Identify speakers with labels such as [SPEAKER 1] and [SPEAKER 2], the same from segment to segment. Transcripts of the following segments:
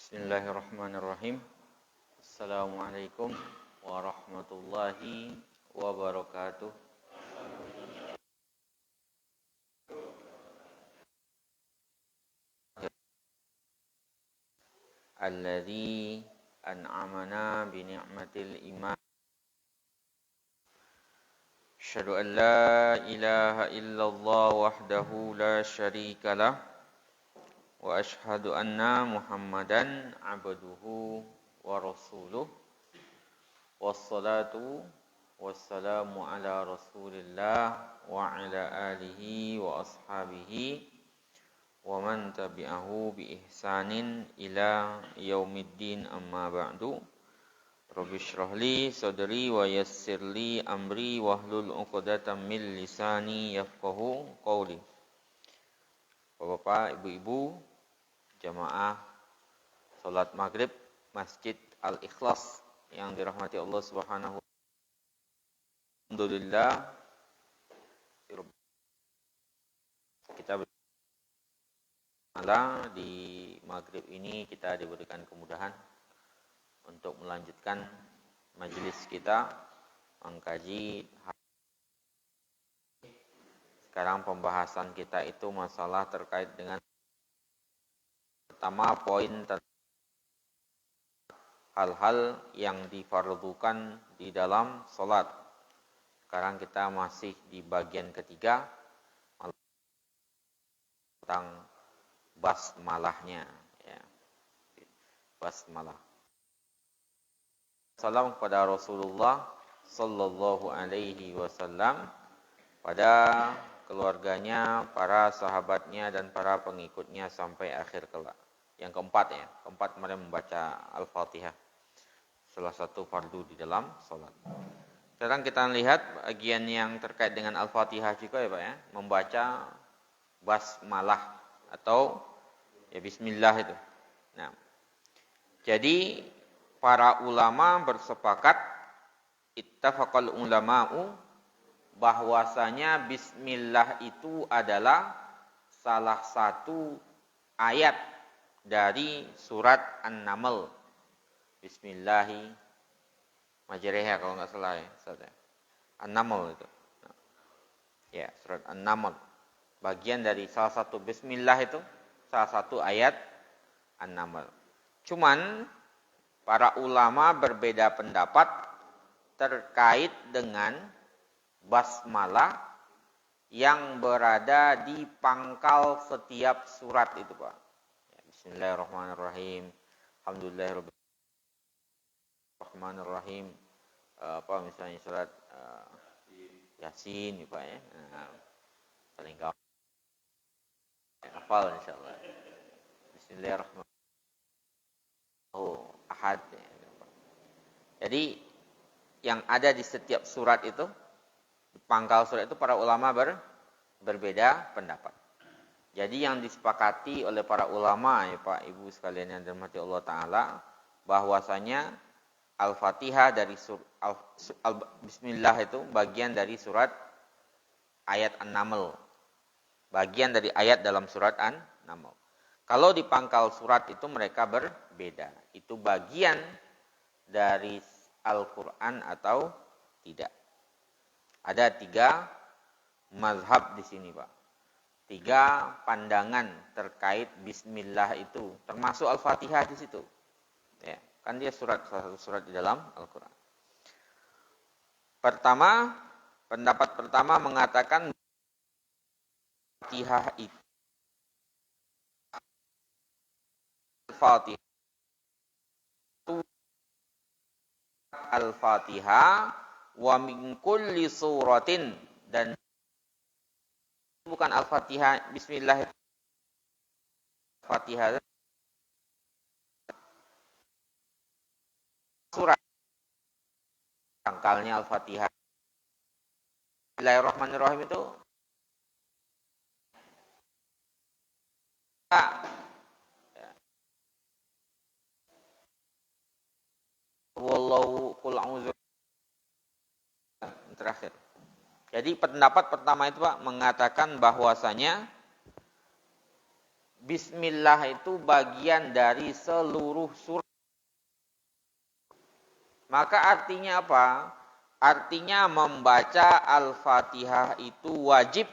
[SPEAKER 1] Bismillahirrahmanirrahim. Assalamualaikum warahmatullahi wabarakatuh. Alladzi an'amana bi ni'matil iman. Asyhadu an la ilaha illallah wahdahu la syarika lah wa asyhadu anna Muhammadan abduhu wa rasuluh. Wassalatu wassalamu ala Rasulillah wa ala alihi wa ashabihi wa man tabi'ahu bi ihsanin ila yaumiddin, amma ba'du. Rabbi shrah li sadri wa yassir li amri wahlul 'uqdatam min lisani yafqahu qawli. Bapak, Ibu-ibu, jamaah salat maghrib Masjid Al-Ikhlas yang dirahmati Allah Subhanahu wa ta'ala. Alhamdulillah, kita di maghrib ini kita diberikan kemudahan untuk melanjutkan majelis kita mengkaji. Sekarang pembahasan kita itu masalah terkait dengan pertama poin hal-hal yang difardukan di dalam salat. Sekarang kita masih di bagian ketiga tentang basmalahnya, ya. Basmalah. Salam kepada Rasulullah sallallahu alaihi wasallam, pada keluarganya, para sahabatnya dan para pengikutnya sampai akhir kelak. Yang keempat, ya. Keempat, kemarin membaca Al-Fatihah, salah satu fardu di dalam salat. Sekarang kita lihat bagian yang terkait dengan Al-Fatihah juga, ya Pak, ya. Membaca basmalah atau ya bismillah itu. Nah, jadi para ulama bersepakat, ittafaqal ulama'u, bahwasanya bismillah itu adalah salah satu ayat dari surat An-Naml. Bismillahi majriha, kalau enggak salah, ya. An-Naml itu. Ya, surat An-Naml. Bagian dari salah satu bismillah itu, salah satu ayat An-Naml. Cuman para ulama berbeda pendapat terkait dengan basmalah yang berada di pangkal setiap surat itu, Pak. Ya, Bismillahirrahmanirrahim. Alhamdulillahirrahmanirrahim. Apa misalnya surat Yasin, Pak, ya. Nah, paling gampang. Hafal insyaallah. Bismillahirrahmanirrahim. Ahad. Jadi yang ada di setiap surat itu, di pangkal surat itu, para ulama berbeda pendapat. Jadi yang disepakati oleh para ulama, ya Pak, Ibu sekalian yang dirahmati Allah Ta'ala, bahwasanya Al-Fatihah dari Bismillah itu bagian dari surat ayat An-Naml. Bagian dari ayat dalam surat An-Naml. Kalau di pangkal surat itu mereka berbeda. Itu bagian dari Al-Quran atau tidak. Ada 3 mazhab di sini, Pak. 3 pandangan terkait bismillah itu, termasuk Al-Fatihah di situ. Ya, kan dia salah satu surat di dalam Al-Quran. Pendapat pertama mengatakan Fatihah itu Al-Fatihah wa min kulli suratin, dan bukan Al-Fatihah bismillah, Fatihah surat pangkalnya Al-Fatihah. Bismillahirrahmanirrahim itu wallahu qul a'udzu terakhir. Jadi pendapat pertama itu, Pak, mengatakan bahwasanya Bismillah itu bagian dari seluruh surat. Maka artinya apa? Artinya membaca Al-Fatihah itu wajib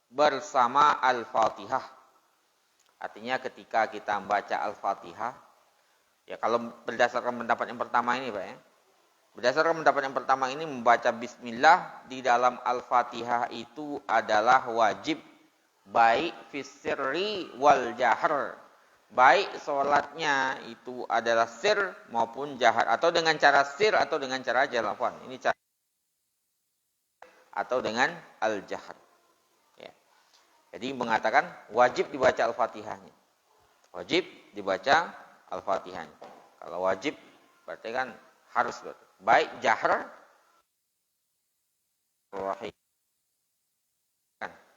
[SPEAKER 1] bersama Al-Fatihah. Artinya ketika kita membaca Al-Fatihah, ya kalau berdasarkan pendapat yang pertama ini Pak ya. Berdasarkan pendapat yang pertama ini membaca Bismillah di dalam Al-Fatihah itu adalah wajib. Baik fisirri wal jahar. Baik sholatnya itu adalah sir maupun jahar. Atau dengan cara sir atau dengan cara jalafan. Ini cara atau dengan al-jahar. Ya. Jadi mengatakan wajib dibaca Al-Fatihahnya. Wajib dibaca Al-Fatihahnya. Kalau wajib berarti kan harus berarti. Baik jahar.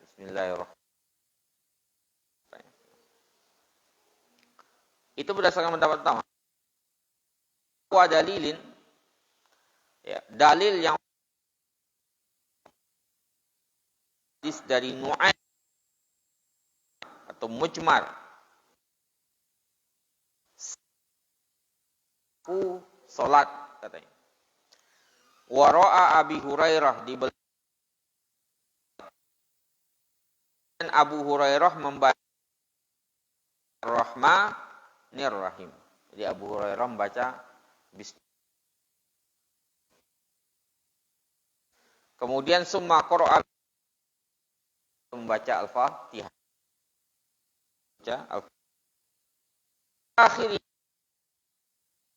[SPEAKER 1] Bismillahirrahmanirrahim. Itu berdasarkan pendapat pertama. Wa dalilin, ya, dalil yang dari Nu'aym atau Mujmar salat katanya. Wa ra'a Abi Hurairah di dan Abu Hurairah membaca Rahmanir Rahim. Jadi Abu Hurairah membaca Bismillah. Kemudian summa qara'a membaca Al-Fatihah. Akhirnya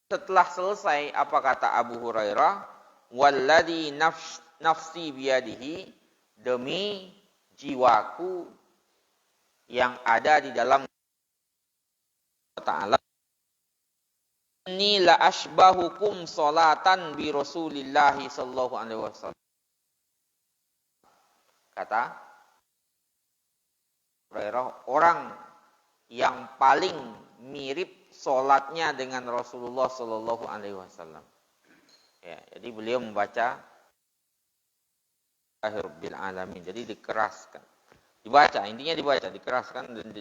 [SPEAKER 1] setelah selesai apa kata Abu Hurairah? Walladzi nafsi biyadihi, demi jiwaku yang ada di dalam Ta'ala, inni la asbahukum salatan bi Rasulillahi sallallahu alaihi wasallam. Kata Hurairah, orang yang paling mirip solatnya dengan Rasulullah sallallahu alaihi wasallam. Ya, jadi beliau membaca Rabbil alamin. Jadi dikeraskan. Dibaca, intinya dibaca, dikeraskan dan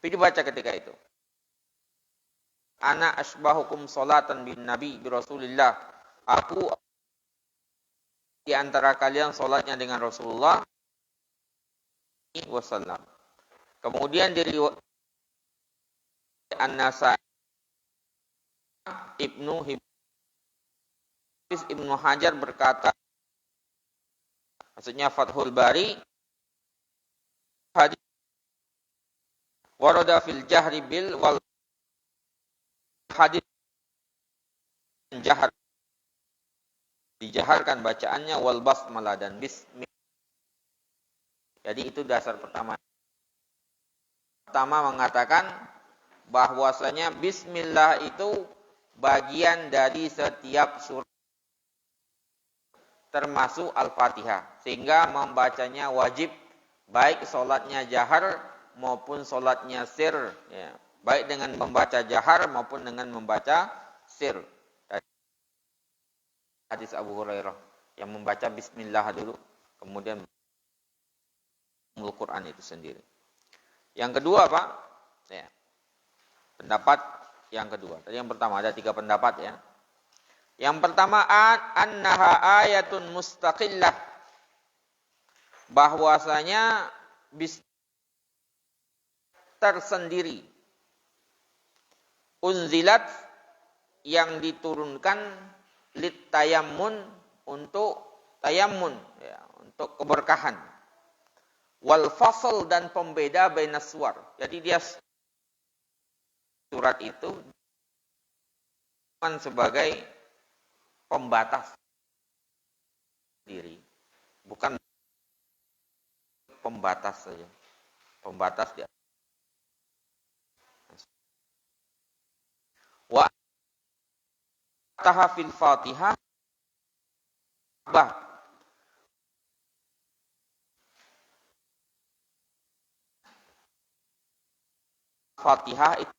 [SPEAKER 1] tapi dibaca ketika itu. Ana asbahukum salatan bin Nabi bi Rasulillah. Aku di antara kalian salatnya dengan Rasulullah wasallam. Kemudian diriwayatkan An-Nasai Ibnu Hajar berkata, maksudnya Fathul Bari, hadis warada fil jahri bil wal hadis jahar, dijaharkan bacaannya wal basmalah dan bismillah. Jadi itu dasar pertama. Pertama mengatakan bahwasanya bismillah itu bagian dari setiap surat termasuk Al-Fatihah, sehingga membacanya wajib baik salatnya jahar maupun salatnya sir, ya. Baik dengan membaca jahar maupun dengan membaca sir. Hadis Abu Hurairah yang membaca bismillah dulu kemudian Al-Quran itu sendiri. Yang kedua Pak, ya, pendapat yang kedua. Tadi yang pertama ada 3 pendapat ya. Yang pertama annaha ayatun mustaqillah, bahwasanya tersendiri, unzilat yang diturunkan lit tayammun, untuk tayammun ya, untuk keberkahan, wal fasl dan pembeda bainas suwar. Jadi dia surat itu sebagai pembatas diri, bukan pembatas saja. Pembatas dia. Wa tahafil Fatihah bah Fatihah itu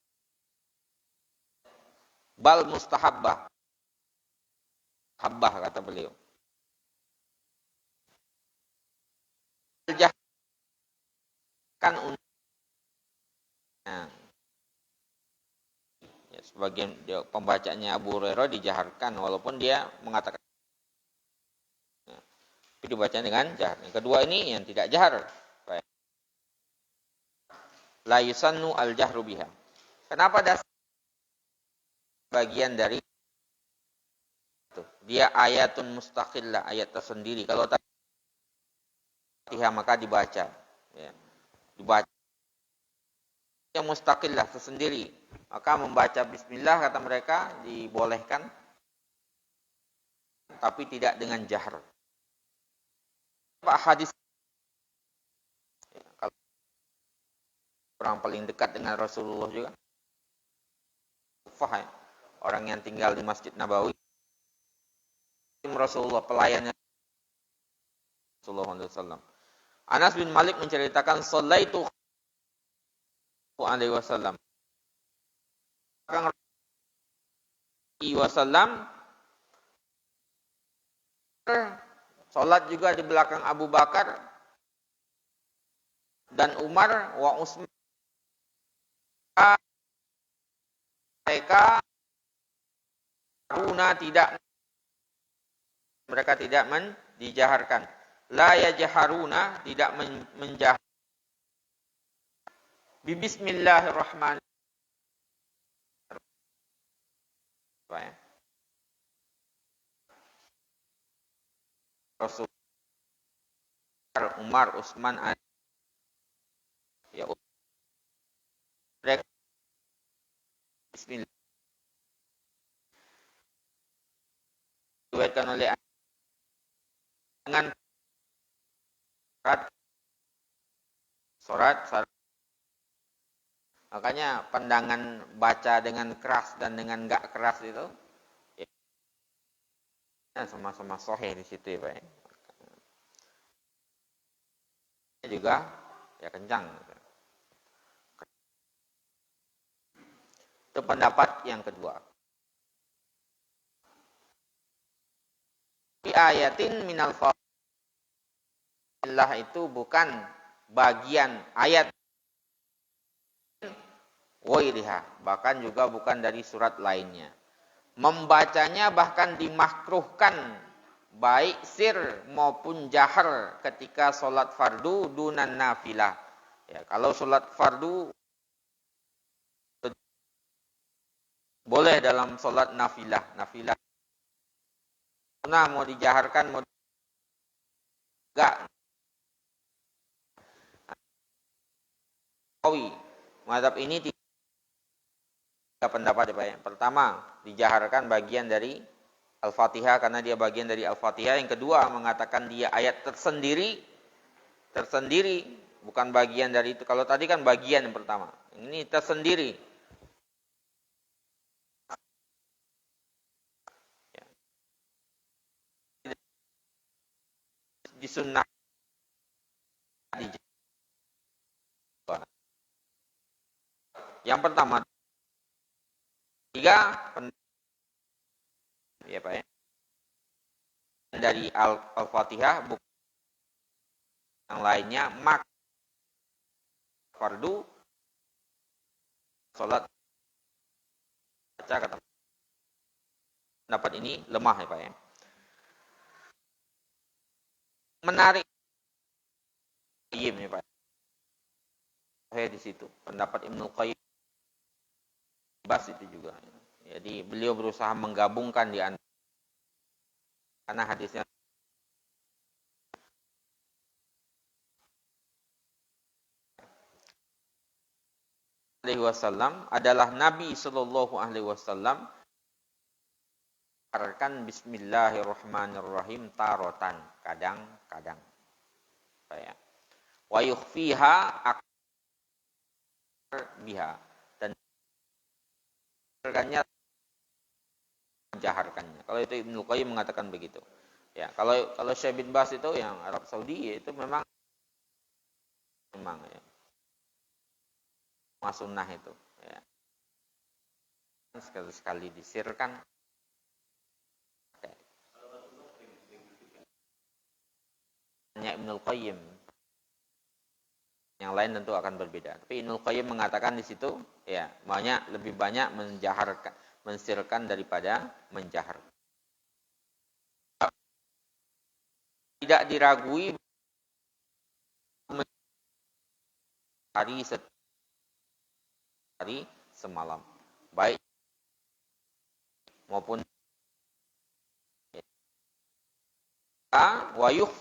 [SPEAKER 1] bal mustahabbah, habbah kata beliau. kan nah, ya, sebagian pembacanya Abu Hurairah dijaharkan walaupun dia mengatakan ya, tapi dibaca dengan jahar. Yang kedua ini yang tidak jahar. La yusannu al-jahru biha. Kenapa dasar bagian dari itu? Dia ayatun mustaqillah, ayat tersendiri. Kalau Fatihah maka dibaca. Ya. Dibaca yang mustaqillah tersendiri. Maka membaca bismillah kata mereka dibolehkan tapi tidak dengan jahar. Pak hadis ya, kalau orang paling dekat dengan Rasulullah juga Kufah ya, orang yang tinggal di Masjid Nabawi Rasulullah pelayannya Rasulullah SAW. Anas bin Malik menceritakan sallaitu alaihi wasallam. Wasallam salat juga di belakang Abu Bakar dan Umar wa Utsman. Mereka tidak dijaharkan. La yajharuna, tidak menjahar. Bismillahirrahmanirrahim. Rasul Umar, Utsman, ya mereka Bismillah. Diriwayatkan oleh dengan surat. Makanya pandangan baca dengan keras dan dengan enggak keras itu ya, sama-sama sahih di situ ya Pak. Juga ya kencang. Itu pendapat yang kedua. Fi ayatin minal Fatihah itu bukan bagian ayat wairiha, bahkan juga bukan dari surat lainnya. Membacanya bahkan dimakruhkan baik sir maupun jahar ketika sholat fardu dunan nafilah. Ya, kalau sholat fardu boleh dalam sholat nafilah. Nah, mau dijaharkan mau enggak. Mazhab ini tiga pendapat ya Pak ya. Pertama, dijaharkan bagian dari Al-Fatihah karena dia bagian dari Al-Fatihah. Yang kedua, mengatakan dia ayat tersendiri, bukan bagian dari itu. Kalau tadi kan bagian yang pertama. Ini tersendiri. Ya. Disunnah. Yang pertama, tiga ya Pak ya. Dari Al-Fatihah bukan yang lainnya mak fardu salat baca kata pendapat ini lemah ya Pak ya. Menarik ya Pak. Saya di situ pendapat Ibnu Qayyim bas itu juga. Jadi beliau berusaha menggabungkan di antara karena hadisnya alaihi wasallam adalah Nabi sallallahu alaihi wasallam mengajarkan bismillahirrahmanirrahim tarotan kadang-kadang. Ya. Wa yukhfiha biha dan menjaharkannya. Kalau itu Ibnu Qayyim mengatakan begitu. Ya, kalau Syekh bin Bas itu yang Arab Saudi itu memang ya. Sunnah itu ya. Sekali-sekali disirkan. Hanya Ibnu Qayyim Yang lain tentu akan berbeda. Tapi Ibnul Qayyim mengatakan di situ, ya, lebih banyak menjaharkan, mensirkan daripada menjahar. Tidak diragui hari hari semalam, baik maupun wayuh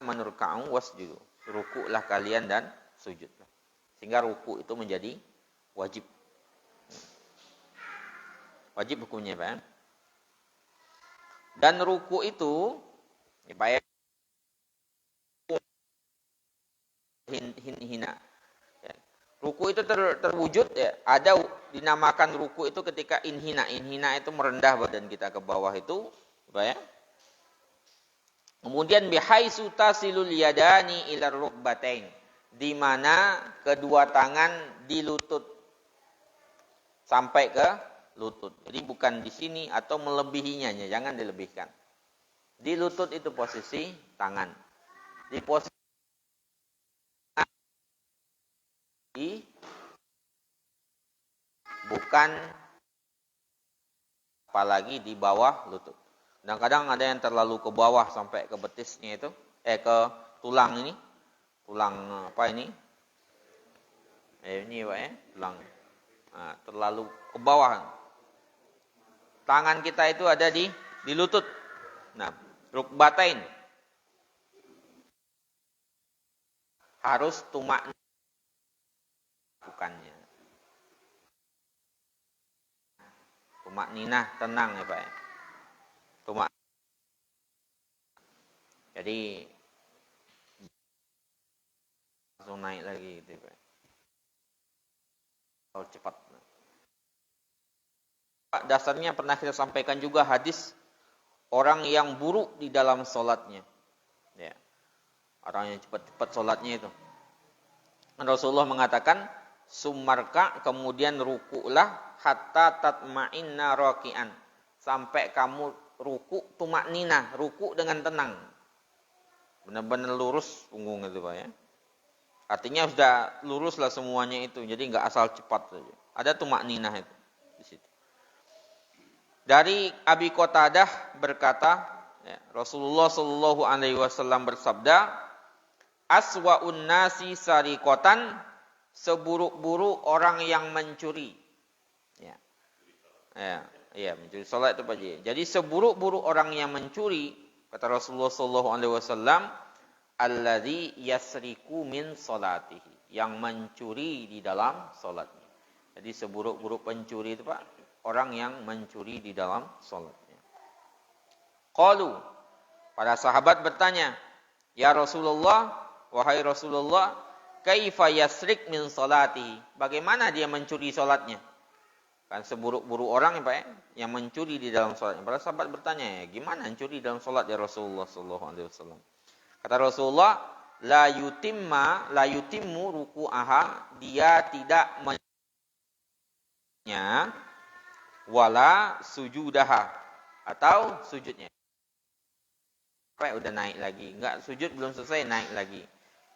[SPEAKER 1] manurka'u wasjudu. Rukuklah kalian dan sujudlah. Sehingga ruku itu menjadi wajib. Wajib hukumnya, Pak. Dan ruku itu Pak ya, hina. Ya. Ruku itu terwujud ya. Ada dinamakan ruku itu ketika inhina. Inhina itu merendah badan kita ke bawah itu, Pak ya. Kemudian bihaitsu tasilul yadani ila rukbatain, di mana kedua tangan di lutut sampai ke lutut. Jadi bukan di sini atau melebihinya, jangan dilebihkan. Di lutut itu posisi tangan. Di posisi bukan apalagi di bawah lutut. Kadang-kadang ada yang terlalu ke bawah sampai ke betisnya itu, ke tulang ini. Tulang apa ini? Ini Pak ya, tulang. Nah, terlalu ke bawah. Tangan kita itu ada di lutut. Nah, rukbatain. Harus tumak bukannya. Tumak ninah, tenang ya Pak ya. Tumak. Jadi langsung naik lagi gitu Pak. Kalau cepat. Dasarnya pernah kita sampaikan juga hadis orang yang buruk di dalam sholatnya. Ya. Orang yang cepat-cepat sholatnya itu. Rasulullah mengatakan, sumarka, kemudian ruku'lah hatta tatma'inna raki'an. Sampai kamu ruku' tumakninah, ruku' dengan tenang. Benar-benar lurus punggung itu Pak ya. Artinya sudah luruslah semuanya itu. Jadi enggak asal cepat saja. Ada tumakninah itu di situ. Dari Abi Qatadah berkata, ya, Rasulullah Shallallahu Alaihi Wasallam bersabda, aswa'un nasi sariqatan, seburuk-buruk orang yang mencuri. Ya, mencuri salat itu Pak Ji. Jadi seburuk-buruk orang yang mencuri, kata Rasulullah Shallallahu Alaihi Wasallam, alladzi yasriku min salatihi, yang mencuri di dalam salatnya. Jadi seburuk-buruk pencuri itu Pak, orang yang mencuri di dalam salatnya. Qalu, para sahabat bertanya, ya Rasulullah, wahai Rasulullah, kaifa yasrik min salatihi, bagaimana dia mencuri salatnya? Kan seburuk-buruk orang ya Pak ya, yang mencuri di dalam salatnya. Para sahabat bertanya, ya gimana mencuri dalam salat ya Rasulullah sallallahu alaihi wasallam? Kata Rasulullah, la yutimmu ruku'aha, dia tidak wala sujudaha, atau sujudnya. Pak ya, udah naik lagi. Enggak, sujud belum selesai, naik lagi.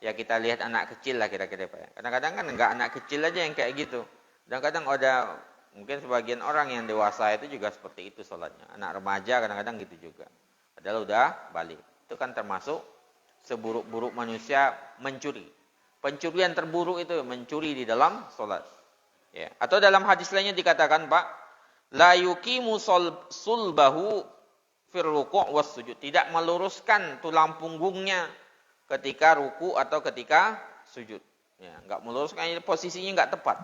[SPEAKER 1] Ya kita lihat anak kecil lah kira-kira Pak ya. Kadang-kadang kan enggak anak kecil aja yang kayak gitu. Kadang-kadang ada mungkin sebagian orang yang dewasa itu juga seperti itu sholatnya. Anak remaja kadang-kadang gitu juga. Padahal udah balik. Itu kan termasuk seburuk-buruk manusia mencuri. Pencurian terburuk itu mencuri di dalam sholat. Ya. Atau dalam hadis lainnya dikatakan Pak, la yuqimu sulbahu fir ruku' was sujud, tidak meluruskan tulang punggungnya ketika ruku atau ketika sujud. Ya, enggak meluruskan, posisinya enggak tepat.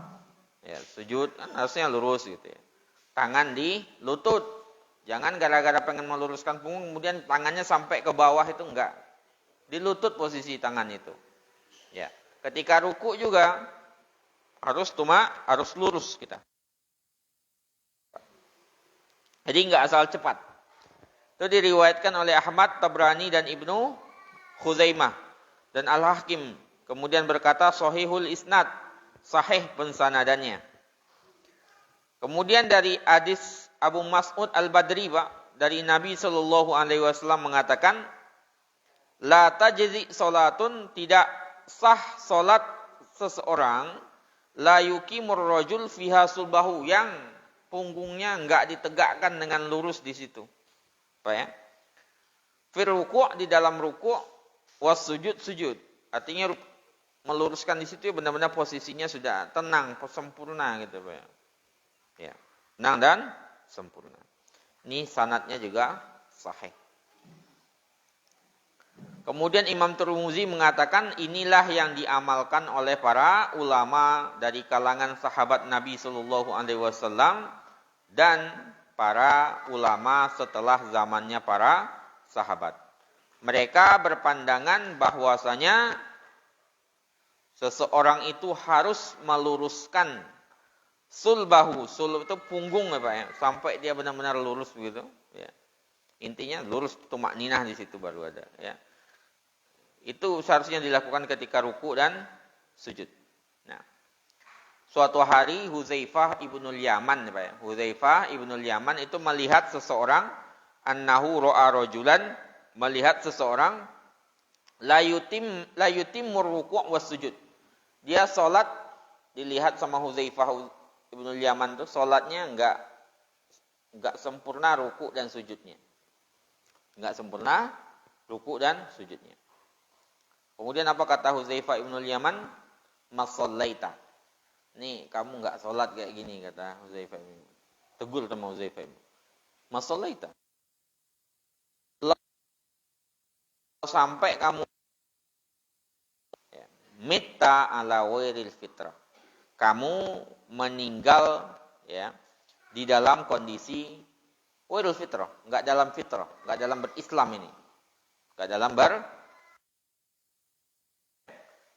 [SPEAKER 1] Ya, sujud kan harusnya lurus gitu ya. Tangan di lutut. Jangan gara-gara pengen meluruskan punggung kemudian tangannya sampai ke bawah, itu enggak. Di lutut posisi tangan itu. Ya, ketika ruku juga harus lurus kita. Jadi enggak asal cepat. Itu diriwayatkan oleh Ahmad, Tabrani dan Ibnu Khuzaimah dan Al-Hakim. Kemudian berkata sahihul isnad, sahih pensanadannya. Kemudian dari hadis Abu Mas'ud Al-Badri Pak, dari Nabi sallallahu alaihi wasallam mengatakan, la tajzi salatun, tidak sah salat seseorang, la yuqimur rajul fiha sulbahu, yang punggungnya enggak ditegakkan dengan lurus di situ. Apa ya? Fir ruku', di dalam ruku', was sujud, sujud. Artinya meluruskan di situ benar-benar posisinya sudah tenang, sempurna gitu Pak ya. Ya, tenang dan sempurna. Ini sanadnya juga sahih. Kemudian Imam Tirmizi mengatakan inilah yang diamalkan oleh para ulama dari kalangan sahabat Nabi Shallallahu Alaihi Wasallam dan para ulama setelah zamannya para sahabat. Mereka berpandangan bahwasanya seseorang itu harus meluruskan sulbahu, sulb itu punggung ya Pak ya, sampai dia benar-benar lurus begitu. Ya. Intinya lurus, tumak ninah di situ baru ada. Ya. Itu seharusnya dilakukan ketika ruku dan sujud. Nah, suatu hari Huzaifah ibnul Yaman, Pak ya. Huzaifah ibnul Yaman itu melihat seseorang, annahu ra'a rajulan, melihat seseorang la yutimur ruku' was sujud. Dia salat, dilihat sama Huzaifah ibnul Yaman itu salatnya enggak sempurna ruku' dan sujudnya. Enggak sempurna ruku' dan sujudnya. Kemudian apa kata Huzaifah ibnul Yaman? Masallaita. Nih, kamu enggak salat kayak gini, kata Huzaifah ibnul Yaman. Tegur sama Huzaifah. Masallaita. Sampai kamu mitta ala wairil fitrah. Kamu meninggal ya di dalam kondisi wairil fitrah, enggak dalam fitrah, enggak dalam berislam ini. Enggak dalam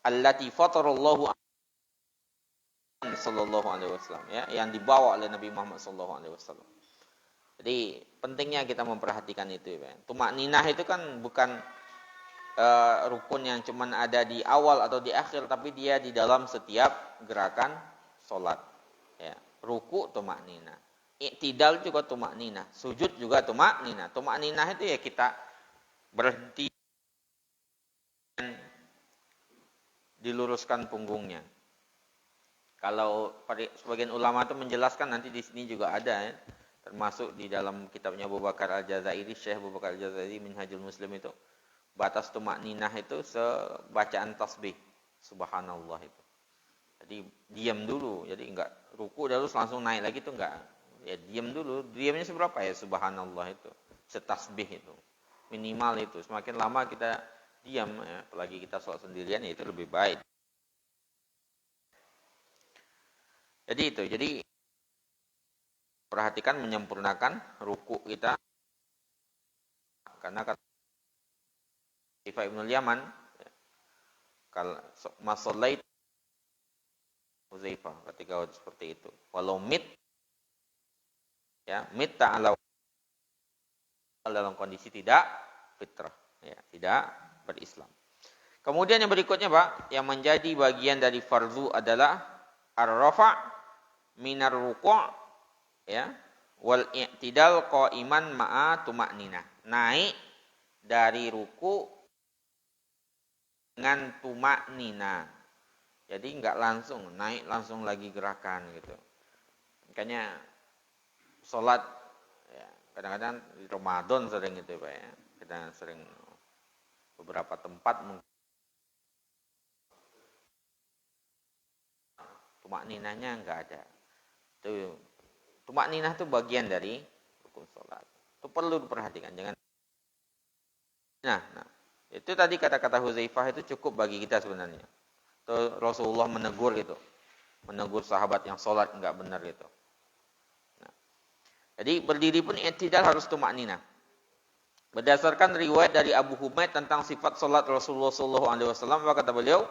[SPEAKER 1] allati fatarallahu sallallahu alaihi wasallam ya, yang dibawa oleh Nabi Muhammad sallallahu alaihi wasallam. Jadi pentingnya kita memperhatikan itu ya. Tumak ninah itu kan bukan rukun yang cuman ada di awal atau di akhir, tapi dia di dalam setiap gerakan salat. Ya, ruku tumak ninah. I'tidal juga tumak ninah, sujud juga tumak ninah. Tumak ninah itu ya kita berhenti diluruskan punggungnya. Kalau sebagian ulama itu menjelaskan, nanti di sini juga ada ya, termasuk di dalam kitabnya Abu Bakar Al-Jazairi, Syekh Abu Bakar Al-Jazairi Minhajul Muslim itu, batas tumak ninah itu sebacaan tasbih subhanallah itu. Jadi diam dulu, jadi enggak ruku terus langsung naik lagi itu enggak. Ya diam dulu, diamnya seberapa ya subhanallah itu, setasbih itu. Minimal itu, semakin lama kita diam ya, apalagi kita sholat sendirian ya itu lebih baik. Jadi itu, jadi perhatikan menyempurnakan ruku kita, karena kata Huzaifah ibnul Yaman ya, kalau masallait Huzaifah ketika seperti itu, walau mitta dalam kondisi tidak fitrah ya, tidak berislam. Kemudian yang berikutnya Pak, yang menjadi bagian dari fardu adalah ar-rafa' minar ruku' ya wal i'tidal qa'iman ma'a tuma'ninah. Naik dari ruku' dengan tuma'ninah. Jadi enggak langsung naik langsung lagi gerakan gitu. Makanya salat ya, kadang-kadang di Ramadan sering itu Pak ya. Kita sering beberapa tempat tumak ninahnya enggak ada. Itu tumak ninah itu bagian dari rukun salat. Itu perlu diperhatikan, jangan. Nah, itu tadi kata-kata Huzaifah itu cukup bagi kita sebenarnya. Itu Rasulullah menegur gitu. Menegur sahabat yang salat enggak benar gitu. Nah, jadi berdiri pun i'tidal harus tumak ninah. Berdasarkan riwayat dari Abu Humaid tentang sifat salat Rasulullah sallallahu alaihi wasallam, kata beliau,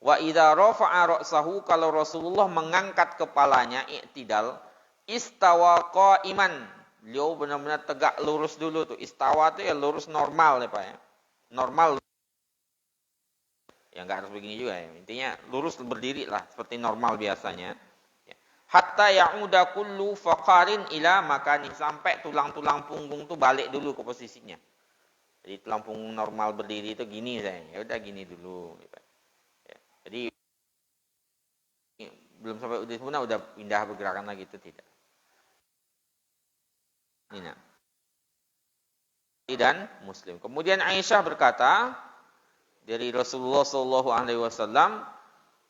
[SPEAKER 1] wa idza rafa'a ra'sahu, kalau Rasulullah mengangkat kepalanya i'tidal, istawa qa'iman. Beliau benar-benar tegak lurus dulu tuh. Istawa itu ya lurus normal ya Pak ya. Normal. Ya enggak harus begini juga ya. Intinya lurus berdiri lah seperti normal biasanya. Hatta ya'uda kullu faqarin ila makani, sampai tulang-tulang punggung tuh balik dulu ke posisinya. Jadi tulang punggung normal berdiri itu gini saya. Ya udah gini dulu. Ya. Jadi belum sampai udah sempurna udah pindah pergerakan lagi, itu tidak. Ini nah. Dan Muslim. Kemudian Aisyah berkata dari Rasulullah sallallahu alaihi wasallam,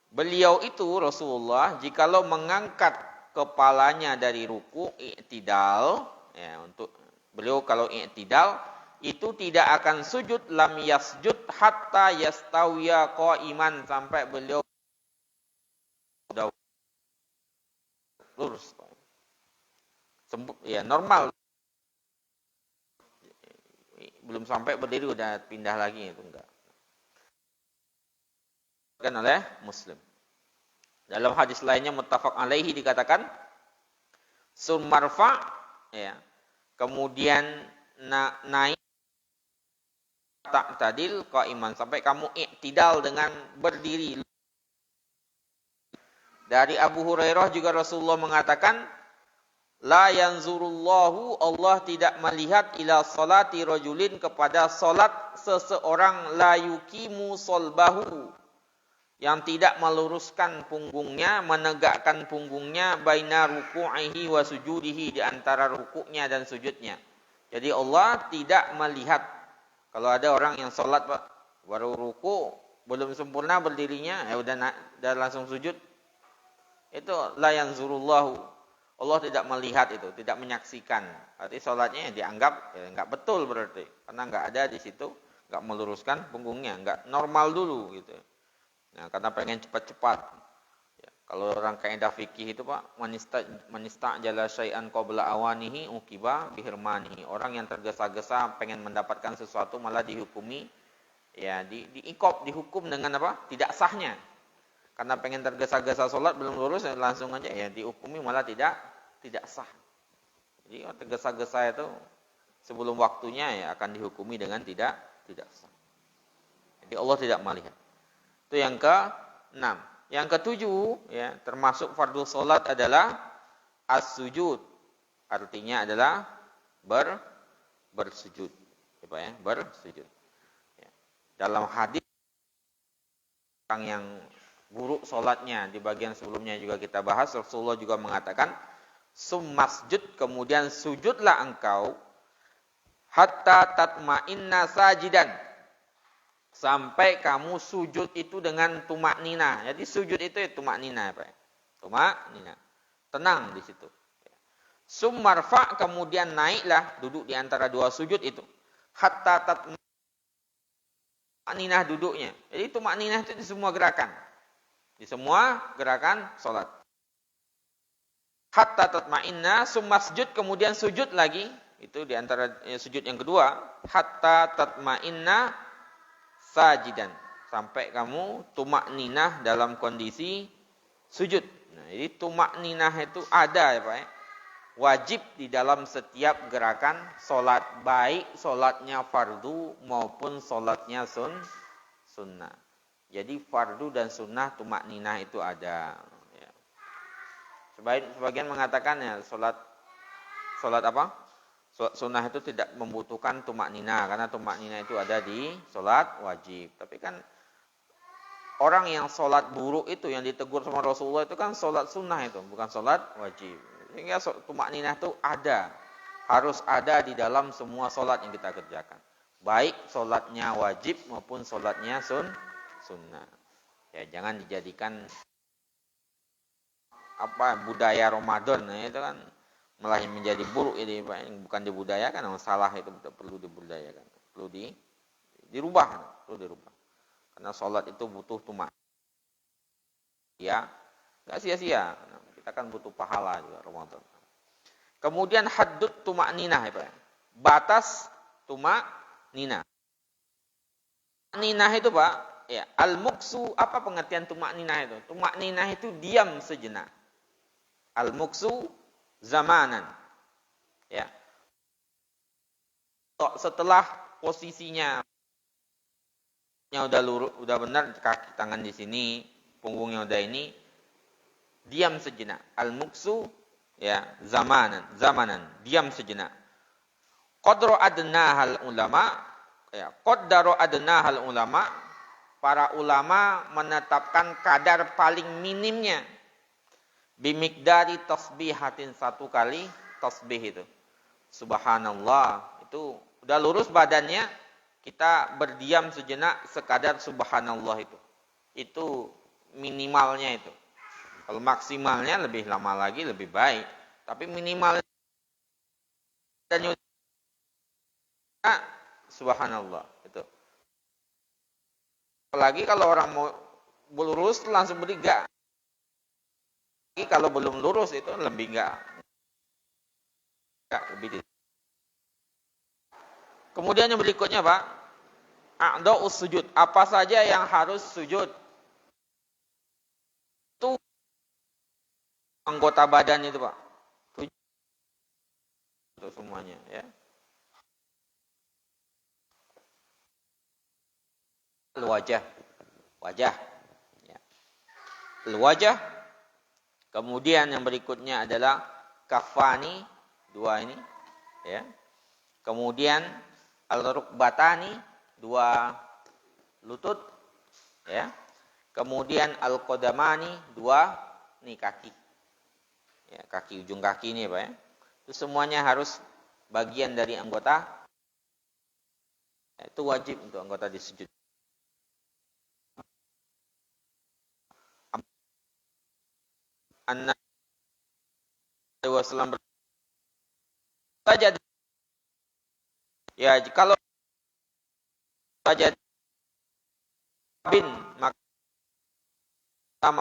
[SPEAKER 1] beliau itu Rasulullah jikalau mengangkat kepalanya dari ruku i'tidal ya, untuk beliau kalau i'tidal itu tidak akan sujud, lam yasjud hatta yastawiya qa'iman, sampai beliau sudah lurus. Ya normal, belum sampai berdiri udah pindah lagi, itu enggak. Kan oleh Muslim. Dalam hadis lainnya muttafaq alaihi dikatakan sumarfa, ya, kemudian naik ta'tadil qa'iman, sampai kamu iktidal dengan berdiri. Dari Abu Hurairah juga Rasulullah mengatakan la yanzurullahu, Allah tidak melihat ila salati rajulin, kepada salat seseorang, la yuqimu solbahu, yang tidak meluruskan punggungnya, menegakkan punggungnya, baina ruku'ihi wa sujudihi, di antara rukuknya dan sujudnya. Jadi Allah tidak melihat. Kalau ada orang yang salat Pak, baru ruku, belum sempurna berdirinya, ya udah langsung sujud, itu la yanzurullahu, Allah tidak melihat itu, tidak menyaksikan. Berarti sholatnya dianggap enggak betul berarti, karena enggak ada di situ, enggak meluruskan punggungnya, enggak normal dulu gitu. Nah, karena pengen cepat-cepat. Ya, kalau orang kaidah fikih itu Pak, manista jala syai'an qabla awanihi uqiba bihirmanihi. Orang yang tergesa-gesa pengen mendapatkan sesuatu malah dihukumi, ya dihukum dengan apa? Tidak sahnya. Karena pengen tergesa-gesa sholat belum lurus, langsung aja ya dihukumi malah tidak sah. Jadi tergesa-gesa itu sebelum waktunya ya akan dihukumi dengan tidak sah. Jadi Allah tidak melihat. Itu yang ke-6. Yang ke-7 ya, termasuk fardhu sholat adalah as-sujud. Artinya adalah bersujud. Ya, bersujud. Ya. Dalam hadis orang yang buruk sholatnya, di bagian sebelumnya juga kita bahas, Rasulullah juga mengatakan summasjud, kemudian sujudlah engkau, hatta tatma'inna sajidan, sampai kamu sujud itu dengan tumaknina. Jadi sujud itu tumaknina, Pak. Tumaknina, tenang di situ. Summarfa, kemudian naiklah, duduk di antara dua sujud itu, hatta tatma'inna duduknya. Jadi tumaknina itu di semua gerakan. Di semua gerakan sholat. Hatta tatma'inna, summasjud, kemudian sujud lagi. Itu di antara sujud yang kedua. Hatta tatma'inna sajidan. Sampai kamu tumakninah dalam kondisi sujud. Nah, jadi tumakninah itu ada ya Pak. Wajib di dalam setiap gerakan sholat. Baik sholatnya fardu maupun sholatnya sunnah. Jadi fardu dan sunnah tumakninah itu ada. Ya. Sebagian mengatakan ya sholat apa? Sholat sunnah itu tidak membutuhkan tumakninah, karena tumakninah itu ada di sholat wajib. Tapi kan orang yang sholat buruk itu yang ditegur sama Rasulullah itu kan sholat sunnah itu, bukan sholat wajib. Sehingga tumakninah itu ada, harus ada di dalam semua sholat yang kita kerjakan. Baik sholatnya wajib maupun sholatnya sunnah. Ya, jangan dijadikan budaya Ramadan. Nah, itu kan malah menjadi buruk ini Pak. Bukan dibudayakan, salah itu perlu dibudayakan. Perlu dirubah. Karena sholat itu butuh tumak. Ya, enggak sia-sia. Nah, kita kan butuh pahala juga Ramadan. Kemudian haddut tumakninah ya Pak. Batas tumakninah. Tumakninah itu Pak, ya, al-muksu, apa pengertian tumakninah itu? Tumakninah itu diam sejenak. Al-muksu zamanan. Ya. Setelah posisinya udah benar, kaki tangan di sini, punggungnya udah ini, diam sejenak. Al-muksu ya zamanan, diam sejenak. Qadru adnahal ulama, ya, qaddaro adnahal ulama, para ulama menetapkan kadar paling minimnya bimikdari tasbihatin, satu kali tasbih itu. Subhanallah, itu udah lurus badannya, kita berdiam sejenak sekadar subhanallah itu. Itu minimalnya itu. Kalau maksimalnya lebih lama lagi lebih baik, tapi minimal dan Subhanallah. Itu. Apalagi kalau orang mau lurus langsung beriga. Kalau belum lurus itu lebih enggak lebih. Kemudian yang berikutnya, Pak, a'dha'us sujud. Apa saja yang harus sujud? Itu anggota badan itu, Pak. Untuk semuanya, ya. Wajah. Wajah. Ya. Wajah. Kemudian yang berikutnya adalah kafani, dua ini, ya. Kemudian al-rukbatani, dua lutut, ya. Kemudian al-qadamani, dua nih kaki. Ya, kaki, ujung kaki ini, Pak, ya. Itu semuanya harus bagian dari anggota. Itu wajib untuk anggota disujud. Anna Wasallam saja, ya, kalau saja bin maka sama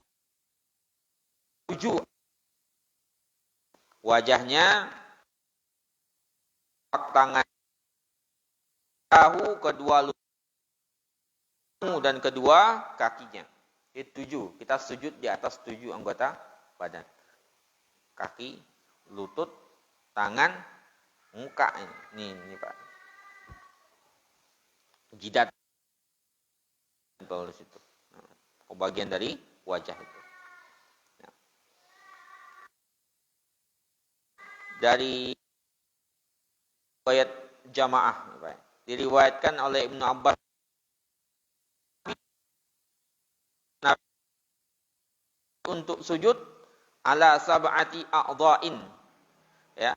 [SPEAKER 1] 7 wajahnya, tangan, bahu, kedua lutut dan kedua kakinya. Itu 7. Kita sujud di atas 7 anggota badan. Kaki, lutut, tangan, muka ini Pak. Jidat di situ. Bagian dari wajah itu. Nah. Dari riwayat jamaah, Pak. Diriwayatkan oleh Ibnu Abbas untuk sujud ala sab'ati a'dha'in, ya,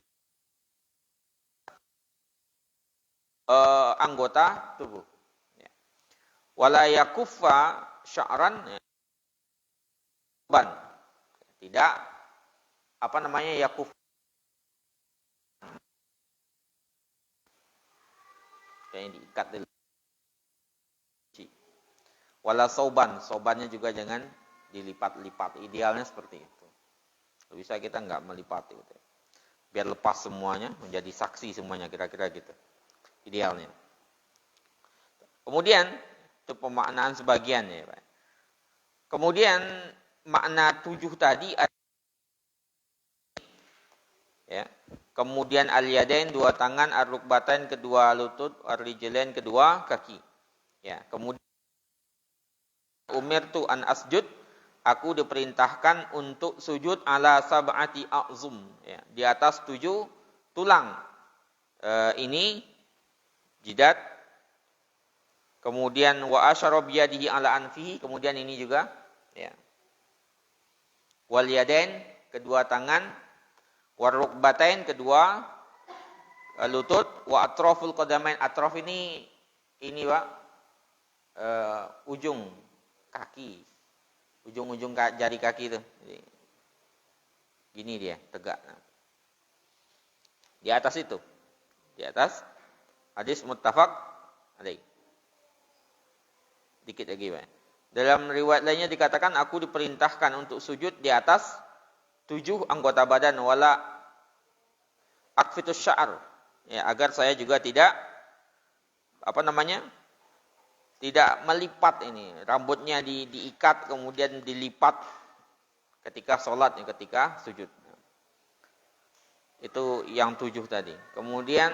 [SPEAKER 1] anggota tubuh, ya. Wala yakuffa sya'ran, ya. Ban, tidak yakuf, yang diikat dulu. Wala saubannya juga jangan dilipat-lipat. Idealnya seperti itu. Bisa kita nggak melipat gitu. Biar lepas semuanya, menjadi saksi semuanya, kira-kira gitu. Idealnya. Kemudian itu pemaknaan sebagian, ya, Pak. Kemudian makna 7 tadi, ya. Kemudian al-yadain, 2 tangan, ar-rukbatain, kedua lutut, ar-rijlain, kedua kaki. Ya, kemudian umirtu an asjud, aku diperintahkan untuk sujud ala sab'ati a'zum, ya, di atas 7 tulang. Ini jidat. Kemudian wa asyara biyadihi ala anfihi, kemudian ini juga, ya. Wal yadain, kedua tangan, war rukbatain, kedua lutut, wa atraful qadamain, atraf ini Pak, ujung kaki. Ujung-ujung jari kaki itu. Gini dia, tegak. Di atas itu. Di atas hadis muttafaq alaih. Dikit lagi, Pak. Dalam riwayat lainnya dikatakan aku diperintahkan untuk sujud di atas 7 anggota badan, wala akfitus sya'ar. Ya, agar saya juga tidak tidak melipat ini, rambutnya diikat kemudian dilipat ketika sholat, ketika sujud. Itu yang 7 tadi. Kemudian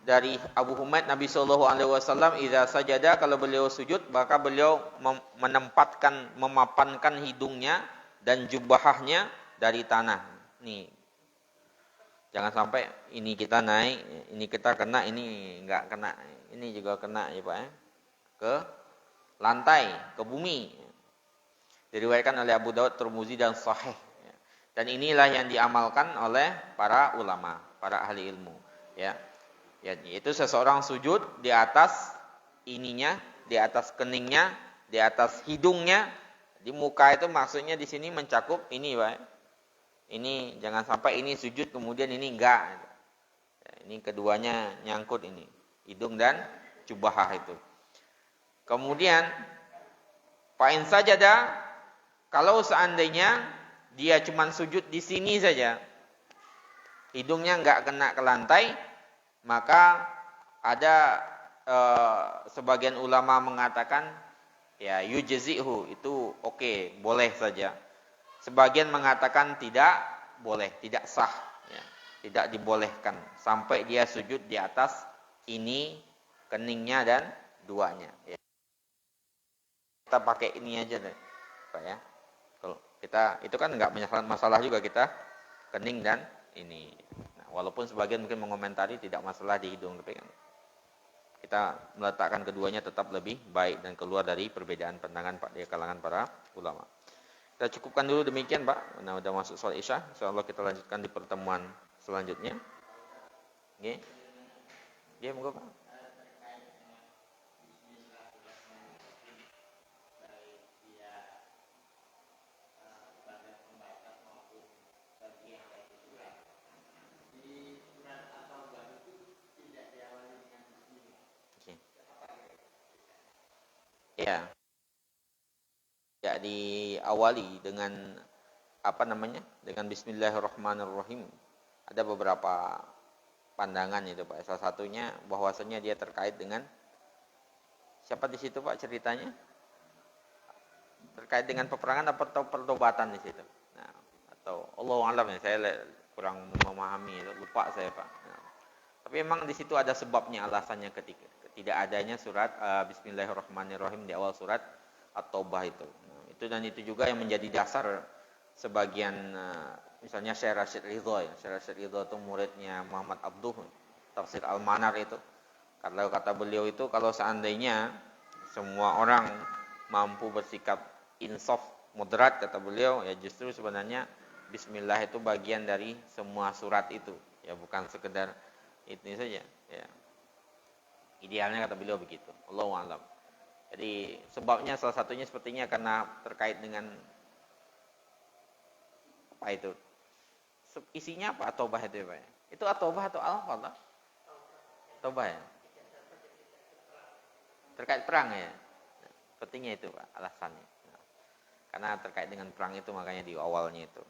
[SPEAKER 1] dari Abu Humaid, Nabi SAW idza sajada, kalau beliau sujud maka beliau memapankan hidungnya dan jubahnya dari tanah. Nih, jangan sampai ini kita naik, ini kita kena, ini enggak kena, ini juga kena, ya Pak, ya. Ke lantai, ke bumi. Diriwayatkan oleh Abu Daud, Tirmizi dan sahih. Dan inilah yang diamalkan oleh para ulama, para ahli ilmu, ya. Yaitu seseorang sujud di atas ininya, di atas keningnya, di atas hidungnya, di muka itu maksudnya di sini mencakup ini, Pak. Ini jangan sampai ini sujud kemudian ini enggak. Ini keduanya nyangkut ini. hidung dan jubahah itu. Kemudian fa'in sajada, kalau seandainya dia cuma sujud di sini saja, hidungnya enggak kena ke lantai, maka ada sebagian ulama mengatakan ya yujzi'hu, itu oke, boleh saja. Sebagian mengatakan tidak boleh, tidak sah, ya, tidak dibolehkan sampai dia sujud di atas ini keningnya dan duanya. Ya. Kita pakai ini aja deh, Pak ya. Kalau kita itu kan nggak masalah juga kita kening dan ini. Nah, walaupun sebagian mungkin mengomentari tidak masalah di hidung, tapi kan kita meletakkan keduanya tetap lebih baik dan keluar dari perbedaan pandangan Pak di kalangan para ulama. Kita cukupkan dulu demikian Pak. Nah, udah masuk sholat Isya. Insyaallah kita lanjutkan di pertemuan selanjutnya. Nggih. Nggih, monggo Pak. Oke. Ya. Ya, diawali dengan apa namanya? Dengan Bismillahirrahmanirrahim. Ada beberapa pandangan itu Pak. Salah satunya bahwasanya dia terkait dengan siapa di situ Pak ceritanya? Terkait dengan peperangan atau pertobatan di situ. Nah, atau Allahu a'lam ya, saya kurang memahami, lupa saya Pak. Nah, tapi memang di situ ada sebabnya, alasannya ketika tidak adanya surat Bismillahirrahmanirrahim di awal surat At-Taubah itu. Nah, itu juga yang menjadi dasar sebagian misalnya Syekh Rasyid Ridho ya. Syekh Rasyid Ridho itu muridnya Muhammad Abduh, Tafsir Al-Manar itu. Kalau kata beliau itu kalau seandainya semua orang mampu bersikap insaf, moderat, kata beliau, ya justru sebenarnya Bismillah itu bagian dari semua surat itu, ya bukan sekedar itu saja. Ya. Idealnya kata beliau begitu. Allahu a'lam. Jadi sebabnya salah satunya sepertinya karena terkait dengan apa itu? Isinya apa At-Taubah itu ya Pak? Itu At-Taubah atau Al-Fatah? Taubah ya? Terkait perang ya? Sepertinya itu Pak alasannya. Karena terkait dengan perang itu makanya di awalnya itu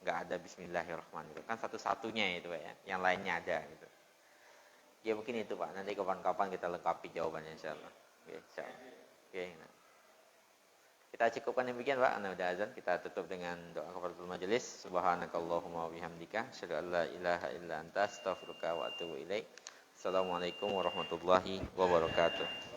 [SPEAKER 1] nggak ada Bismillahirrahmanirrahim. Kan satu-satunya itu Pak ya, yang lainnya ada gitu. Ya mungkin itu Pak, nanti kapan-kapan kita lengkapi jawabannya insyaallah. Oke, insyaallah. Oke, nah. Kita cukupkan demikian Pak, anda udah azan, kita tutup dengan doa kafaratul majelis. Subhanakallahumma wa bihamdika, asyhadu an la ilaha illa anta, astaghfiruka wa atubu ilaik. Assalamualaikum warahmatullahi wabarakatuh.